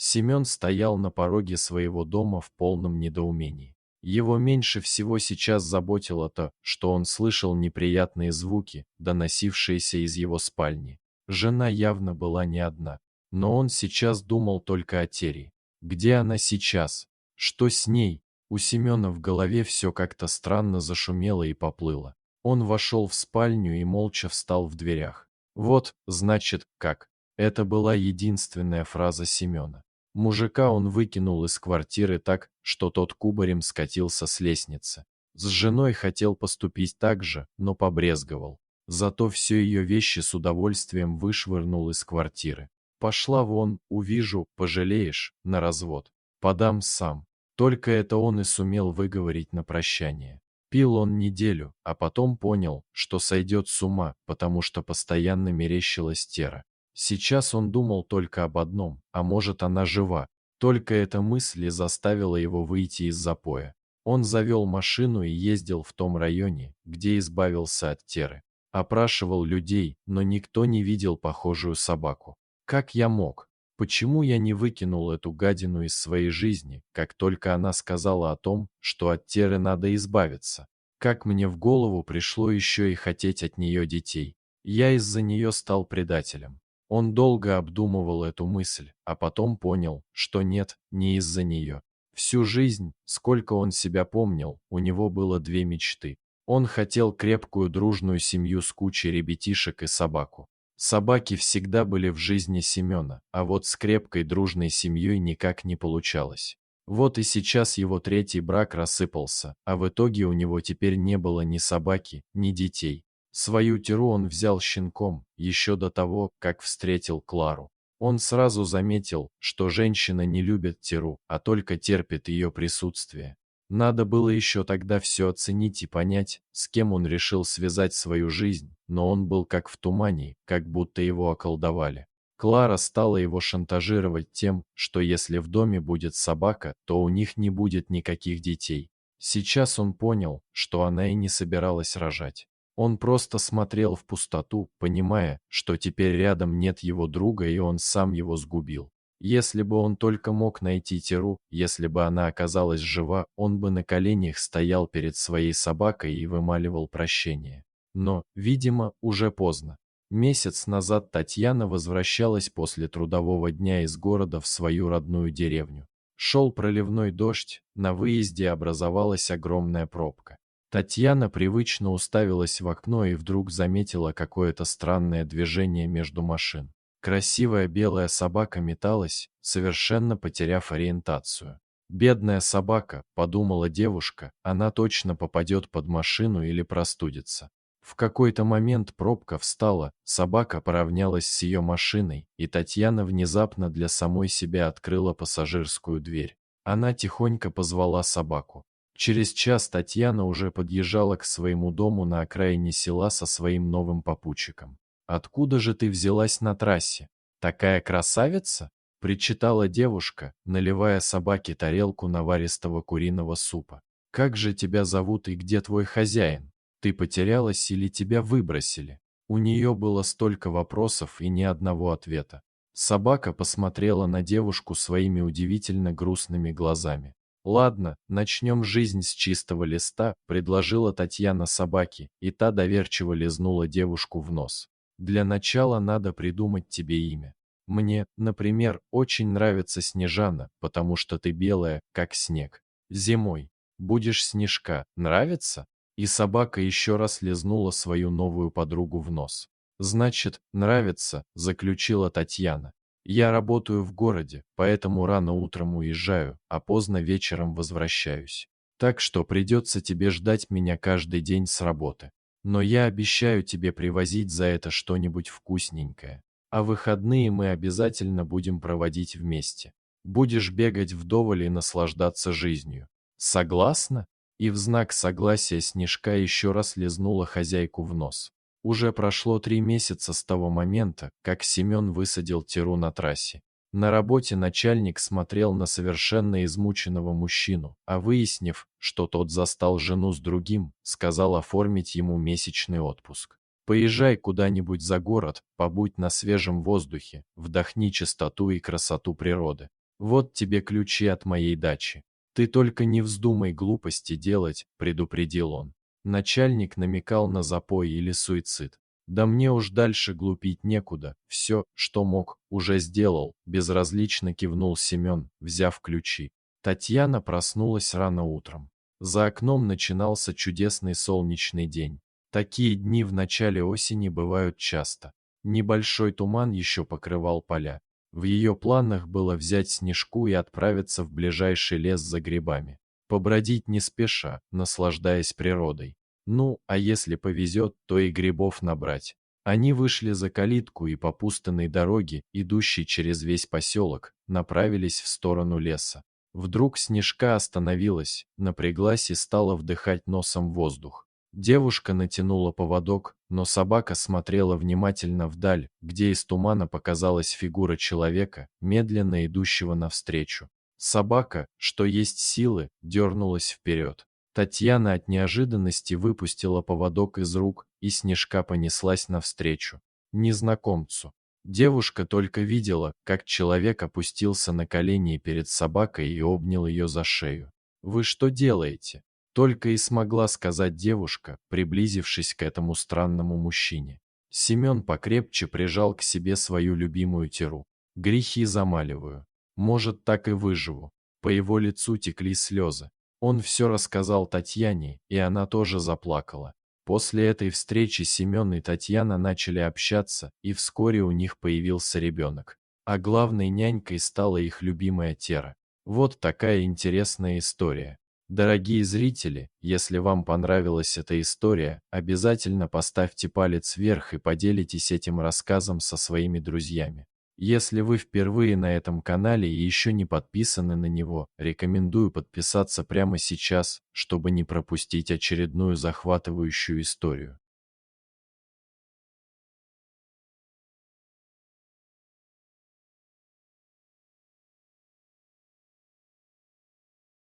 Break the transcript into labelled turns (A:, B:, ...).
A: Семен стоял на пороге своего дома в полном недоумении. Его меньше всего сейчас заботило то, что он слышал неприятные звуки, доносившиеся из его спальни. Жена явно была не одна, но он сейчас думал только о Тере. Где она сейчас? Что с ней? У Семена в голове все как-то странно зашумело и поплыло. Он вошел в спальню и молча встал в дверях. Вот, значит, как. Это была единственная фраза Семена. Мужика он выкинул из квартиры так, что тот кубарем скатился с лестницы. С женой хотел поступить так же, но побрезговал. Зато все ее вещи с удовольствием вышвырнул из квартиры. Пошла вон, увижу, пожалеешь, на развод. Подам сам. Только это он и сумел выговорить на прощание. Пил он неделю, а потом понял, что сойдет с ума, потому что постоянно мерещилась Тера. Сейчас он думал только об одном, а может она жива. Только эта мысль и заставила его выйти из запоя. Он завел машину и ездил в том районе, где избавился от Теры. Опрашивал людей, но никто не видел похожую собаку. Как я мог? Почему я не выкинул эту гадину из своей жизни, как только она сказала о том, что от Теры надо избавиться? Как мне в голову пришло еще и хотеть от нее детей? Я из-за нее стал предателем. Он долго обдумывал эту мысль, а потом понял, что нет, не из-за нее. Всю жизнь, сколько он себя помнил, у него было две мечты. Он хотел крепкую дружную семью с кучей ребятишек и собаку. Собаки всегда были в жизни Семена, а вот с крепкой дружной семьей никак не получалось. Вот и сейчас его третий брак рассыпался, а в итоге у него теперь не было ни собаки, ни детей. Свою Теру он взял щенком, еще до того, как встретил Клару. Он сразу заметил, что женщина не любит Теру, а только терпит ее присутствие. Надо было еще тогда все оценить и понять, с кем он решил связать свою жизнь, но он был как в тумане, как будто его околдовали. Клара стала его шантажировать тем, что если в доме будет собака, то у них не будет никаких детей. Сейчас он понял, что она и не собиралась рожать. Он просто смотрел в пустоту, понимая, что теперь рядом нет его друга и он сам его сгубил. Если бы он только мог найти Теру, если бы она оказалась жива, он бы на коленях стоял перед своей собакой и вымаливал прощение. Но, видимо, уже поздно. Месяц назад Татьяна возвращалась после трудового дня из города в свою родную деревню. Шел проливной дождь, на выезде образовалась огромная пробка. Татьяна привычно уставилась в окно и вдруг заметила какое-то странное движение между машин. Красивая белая собака металась, совершенно потеряв ориентацию. «Бедная собака», — подумала девушка, — «она точно попадет под машину или простудится». В какой-то момент пробка встала, собака поравнялась с ее машиной, и Татьяна внезапно для самой себя открыла пассажирскую дверь. Она тихонько позвала собаку. Через час Татьяна уже подъезжала к своему дому на окраине села со своим новым попутчиком. «Откуда же ты взялась на трассе? Такая красавица?» — причитала девушка, наливая собаке тарелку наваристого куриного супа. «Как же тебя зовут и где твой хозяин? Ты потерялась или тебя выбросили?» У нее было столько вопросов и ни одного ответа. Собака посмотрела на девушку своими удивительно грустными глазами. «Ладно, начнем жизнь с чистого листа», — предложила Татьяна собаке, и та доверчиво лизнула девушку в нос. «Для начала надо придумать тебе имя. Мне, например, очень нравится Снежана, потому что ты белая, как снег. Зимой. Будешь Снежка. Нравится?» И собака еще раз лизнула свою новую подругу в нос. «Значит, нравится», — заключила Татьяна. «Я работаю в городе, поэтому рано утром уезжаю, а поздно вечером возвращаюсь. Так что придется тебе ждать меня каждый день с работы. Но я обещаю тебе привозить за это что-нибудь вкусненькое. А выходные мы обязательно будем проводить вместе. Будешь бегать вдоволь и наслаждаться жизнью. Согласна?» И в знак согласия Снежка еще раз лизнула хозяйку в нос. Уже прошло 3 месяца с того момента, как Семен высадил Теру на трассе. На работе начальник смотрел на совершенно измученного мужчину, а выяснив, что тот застал жену с другим, сказал оформить ему месячный отпуск. «Поезжай куда-нибудь за город, побудь на свежем воздухе, вдохни чистоту и красоту природы. Вот тебе ключи от моей дачи. Ты только не вздумай глупости делать, предупредил он. Начальник намекал на запой или суицид. Да мне уж дальше глупить некуда, все, что мог, уже сделал, безразлично кивнул Семен, взяв ключи. Татьяна проснулась рано утром. За окном начинался чудесный солнечный день. Такие дни в начале осени бывают часто. Небольшой туман еще покрывал поля. В ее планах было взять Снежку и отправиться в ближайший лес за грибами. Побродить не спеша, наслаждаясь природой. Ну, а если повезет, то и грибов набрать. Они вышли за калитку и по пустынной дороге, идущей через весь поселок, направились в сторону леса. Вдруг Снежка остановилась, напряглась и стала вдыхать носом воздух. Девушка натянула поводок, но собака смотрела внимательно вдаль, где из тумана показалась фигура человека, медленно идущего навстречу. Собака, что есть силы, дернулась вперед. Татьяна от неожиданности выпустила поводок из рук, и Снежка понеслась навстречу незнакомцу. Девушка только видела, как человек опустился на колени перед собакой и обнял ее за шею. «Вы что делаете?» Только и смогла сказать девушка, приблизившись к этому странному мужчине. Семен покрепче прижал к себе свою любимую Теру. «Грехи замаливаю. Может, так и выживу». По его лицу текли слезы. Он все рассказал Татьяне, и она тоже заплакала. После этой встречи Семен и Татьяна начали общаться, и вскоре у них появился ребенок. А главной нянькой стала их любимая Тера. Вот такая интересная история. Дорогие зрители, если вам понравилась эта история, обязательно поставьте палец вверх и поделитесь этим рассказом со своими друзьями. Если вы впервые на этом канале и еще не подписаны на него, рекомендую подписаться прямо сейчас, чтобы не пропустить очередную захватывающую историю.